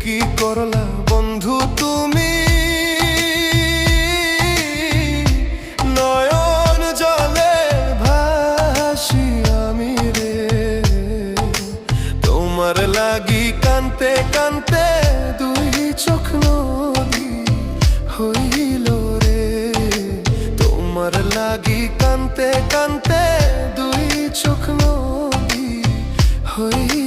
কি করলা বন্ধু তুমি, নয়ন জলে ভাসি আমি রে। তোমার লাগি কানতে কানতে দুই চোখ নদী হইল রে। তোমার লাগি কানতে কানতে দুই চোখ নদী হইল।